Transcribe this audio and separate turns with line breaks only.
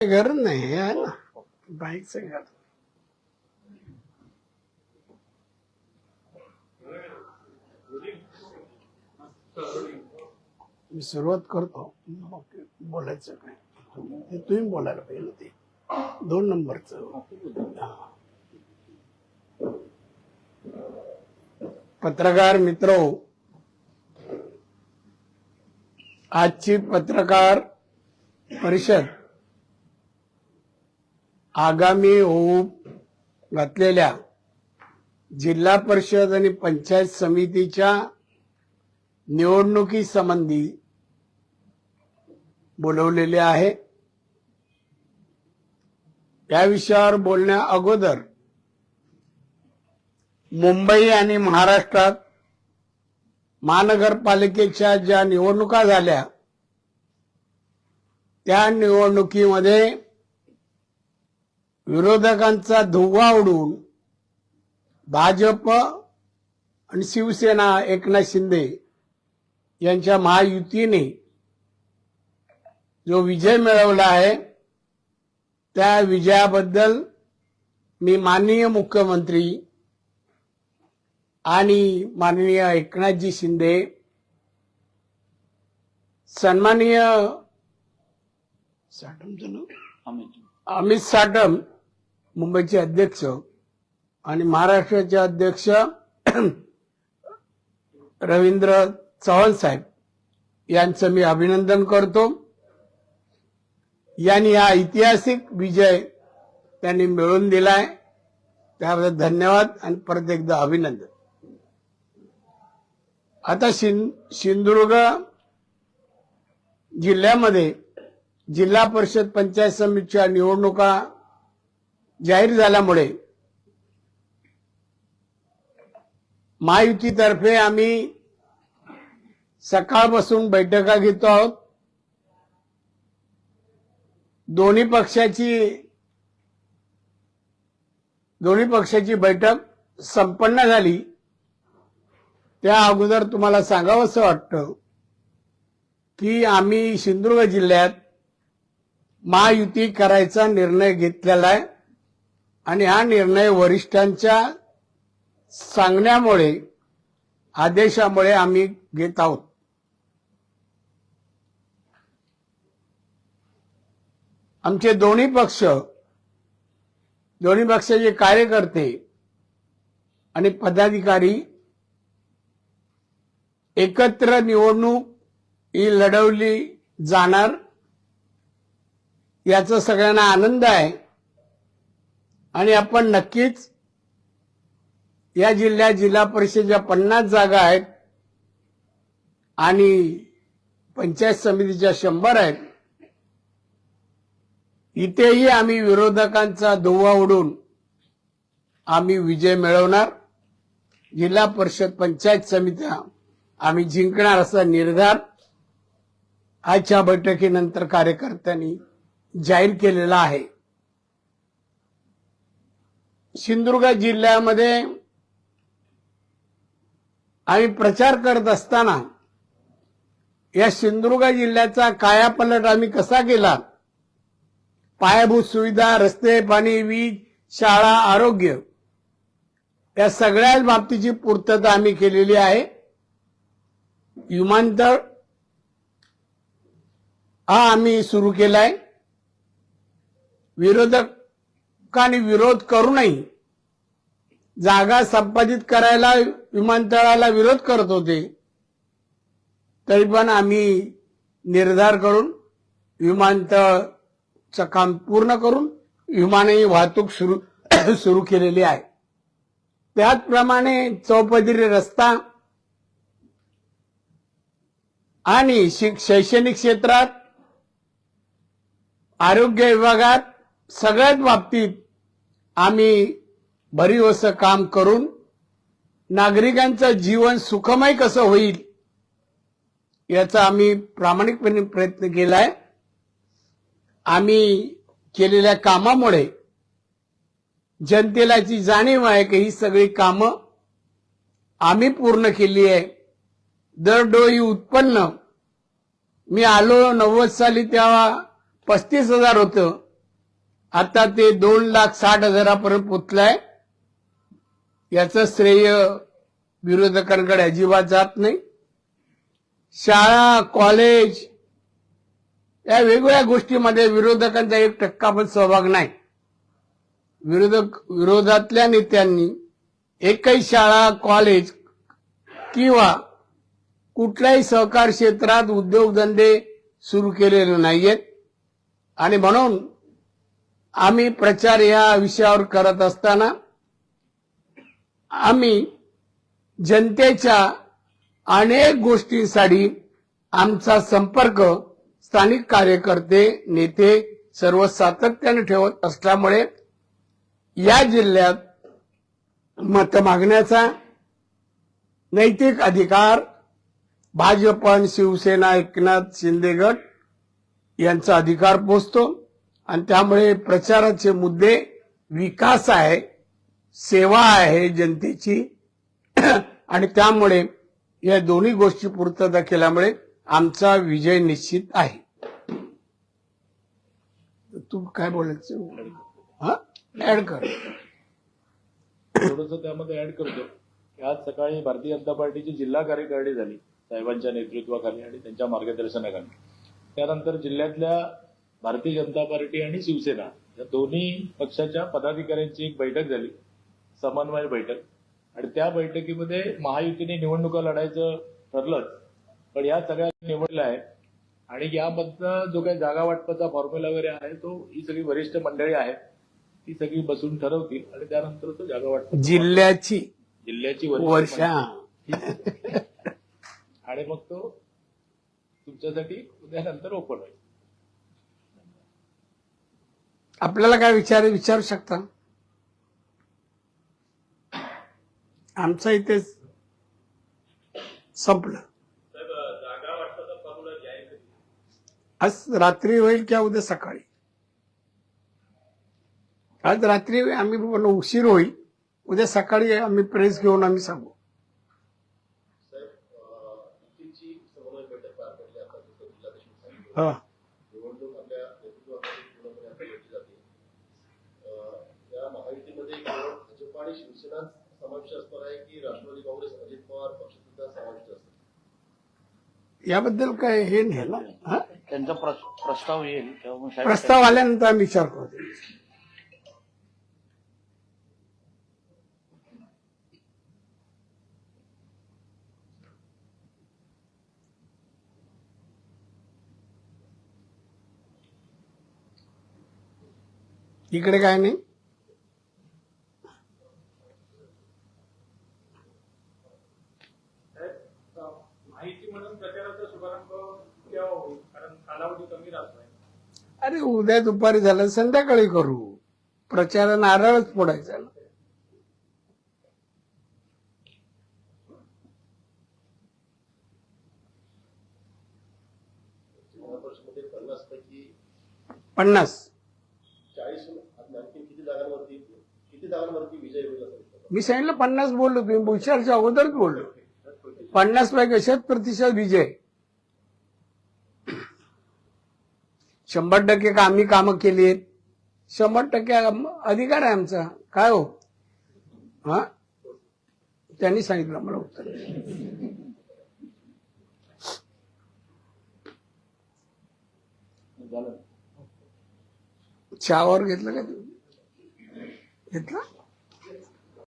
घर नहीं है ना, बाइक से घर। मी सुरुवात करतो, बोलायचं काय ते तुम्ही बोलायला पाहिजे. ते 2 नंबरचं पत्रकार मित्रो, आजची पत्रकार परिषद आगामी होऊ घातलेल्या जिल्हा परिषद आणि पंचायत समितीच्या निवडणुकी संबंधी बोलवलेले आहे. या विषयावर बोलण्या अगोदर मुंबई आणि महाराष्ट्रात महानगरपालिकेच्या ज्या निवडणुका झाल्या त्या निवडणुकीमध्ये विरोधकांचा धुव्वा उडवून भाजप आणि शिवसेना एकनाथ शिंदे यांच्या महायुतीने जो विजय मिळवला आहे त्या विजयाबद्दल मी माननीय मुख्यमंत्री आणि माननीय एकनाथजी शिंदे, सन्माननीय अमित साटम मुंबईचे अध्यक्ष आणि महाराष्ट्राचे अध्यक्ष रवींद्र चव्हाण साहेब यांचं मी अभिनंदन करतो. यांनी हा ऐतिहासिक विजय त्यांनी मिळवून दिलाय, त्याबद्दल धन्यवाद आणि परत एकदा अभिनंदन. आता सिंधुदुर्ग जिल्ह्यामध्ये जिल्हा परिषद पंचायत समितीच्या निवडणुका जाहीर झाल्यामुळे महायुतीतर्फे आम्ही सकाळपासून बैठका घेतो आहोत. दोन्ही पक्षाची बैठक संपन्न झाली. त्या अगोदर तुम्हाला सांगावंसं वाटतं की आम्ही सिंधुदुर्ग जिल्ह्यात महायुती करायचा निर्णय घेतलेला आहे आणि हा निर्णय वरिष्ठांच्या सांगण्यामुळे, आदेशामुळे आम्ही घेत आहोत. आमचे दोन्ही पक्षाचे कार्यकर्ते आणि पदाधिकारी एकत्र निवडणूक ही लढवली जाणार याचा सगळ्यांना आनंद आहे आणि आपण नक्कीच या जिल्ह्यात जिल्हा परिषदेच्या 50 जागा आहेत आणि पंचायत समितीच्या 100 आहेत. इथेही आम्ही विरोधकांचा धुव्वा उडून आम्ही विजय मिळवणार. जिल्हा परिषद पंचायत समित्या आम्ही जिंकणार असा निर्धार आजच्या बैठकीनंतर कार्यकर्त्यांनी जाहीर केलेला आहे. सिंधुदुर्ग जिल्ह्यामध्ये आम्ही प्रचार करत असताना या सिंधुदुर्ग जिल्ह्याचा कायापालट आम्ही कसा केला, पायाभूत सुविधा, रस्ते, पाणी, वीज, शाळा, आरोग्य या सगळ्याच बाबतीची पूर्तता आम्ही केलेली आहे. विमानतळ हा आम्ही सुरू केलाय. विरोधकांनी विरोध करूनही जागा संपादित करायला विमानतळाला विरोध करत होते, तरी पण आम्ही निर्धार करून विमानतळाचं काम पूर्ण करून विमानही वाहतूक सुरू केलेली आहे. त्याचप्रमाणे चौपदरी रस्ता आणि शैक्षणिक क्षेत्रात, आरोग्य विभागात सगळ्याच बाबतीत आम्ही भरीव असं काम करून नागरिकांचं जीवन सुखमय कसं होईल याचा आम्ही प्रामाणिकपणे प्रयत्न केलाय. आम्ही केलेल्या कामामुळे जनतेला जी जाणीव आहे की ही सगळी कामं आम्ही पूर्ण केली आहे. दरडोई उत्पन्न मी आलो 90 साली तेव्हा 35,000 होतं, आता ते 2,60,000 पोचलाय. याचं श्रेय विरोधकांकडे अजिबात जात नाही. शाळा, कॉलेज या वेगवेगळ्या गोष्टीमध्ये विरोधकांचा 1% पण सहभाग नाही. विरोधातल्या नेत्यांनी एकही शाळा, कॉलेज किंवा कुठल्याही सहकार क्षेत्रात उद्योगधंदे सुरू केलेले नाहीयेत. आणि म्हणून आम्ही प्रचार या विषयावर करत असताना आम्ही जनतेच्या अनेक गोष्टींसाठी आमचा संपर्क स्थानिक कार्यकर्ते, नेते सर्व सातत्याने ठेवत असल्यामुळे या जिल्ह्यात मत मागण्याचा नैतिक अधिकार भाजप, शिवसेना, एकनाथ शिंदे गट यांचा अधिकार पोचतो. आणि त्यामुळे प्रचाराचे मुद्दे विकास आहे, सेवा आहे जनतेची आणि त्यामुळे या दोन्ही गोष्टी पूर्तता केल्यामुळे आमचा विजय निश्चित आहे. तू काय बोलायचं? हा, ऍड कर.
थोडंसं त्यामध्ये ऍड करतो की आज सकाळी भारतीय जनता पार्टीची जिल्हा कार्यकारिणी झाली साहेबांच्या नेतृत्वाखाली आणि त्यांच्या मार्गदर्शनाखाली. त्यानंतर जिल्ह्यातल्या भारतीय जनता पार्टी आणि शिवसेना या दोन्ही पक्षाच्या पदाधिकाऱ्यांची एक बैठक झाली, समन्वय बैठक. आणि त्या बैठकीमध्ये महायुतीने निवडणुका लढायचं ठरलंच, पण या सगळ्या निवडल्या आहेत. आणि यामधला जो काही जागा वाटपाचा फॉर्म्युला वगैरे आहे तो ही सगळी वरिष्ठ मंडळी आहेत, ती सगळी बसून ठरवतील आणि त्यानंतर तो जागा वाटप जिल्ह्याची वर्ष आणि मग तो तुमच्यासाठी उद्यानंतर ओपन होईल.
आपल्याला काय विचारू शकता? आमचं इथे संपलं. आज रात्री होईल किंवा उद्या सकाळी? आज रात्री आम्ही उशीर होईल, उद्या सकाळी आम्ही प्रेस घेऊन आम्ही सांगू. हा,
शिवसेना समावेश असणार आहे की राष्ट्रवादी काँग्रेस, अजित पवार पक्ष सुद्धा समाविष्ट असणार?
याबद्दल काय हे नाही ना.
त्यांचा प्रस्ताव येईल,
प्रस्ताव आल्यानंतर आम्ही विचार करतो. इकडे काय नाही.
माहिती म्हणून प्रचाराचा शुभारंभ केव्हा होईल? कारण कालावधी कमी राहतोय.
अरे उद्या दुपारी झालं, संध्याकाळी करू. प्रचार नारळच फोडायचा ना.
जिल्हा परिषदेमध्ये 50 पैकी
50
40 आणखी किती जागांवरती विजय होईल असं वाटतं?
मी सांगितलं 50 बोललो. तुम्ही विचारच्या अगोदरच बोललो. 50 पैकी 100% विजय. 100% आम्ही कामं केली आहेत. 100% अधिकार आहे आमचा. काय हो? हा, त्यांनी सांगितलं मला उत्तर. चहावर घेतलं का? घेतलं.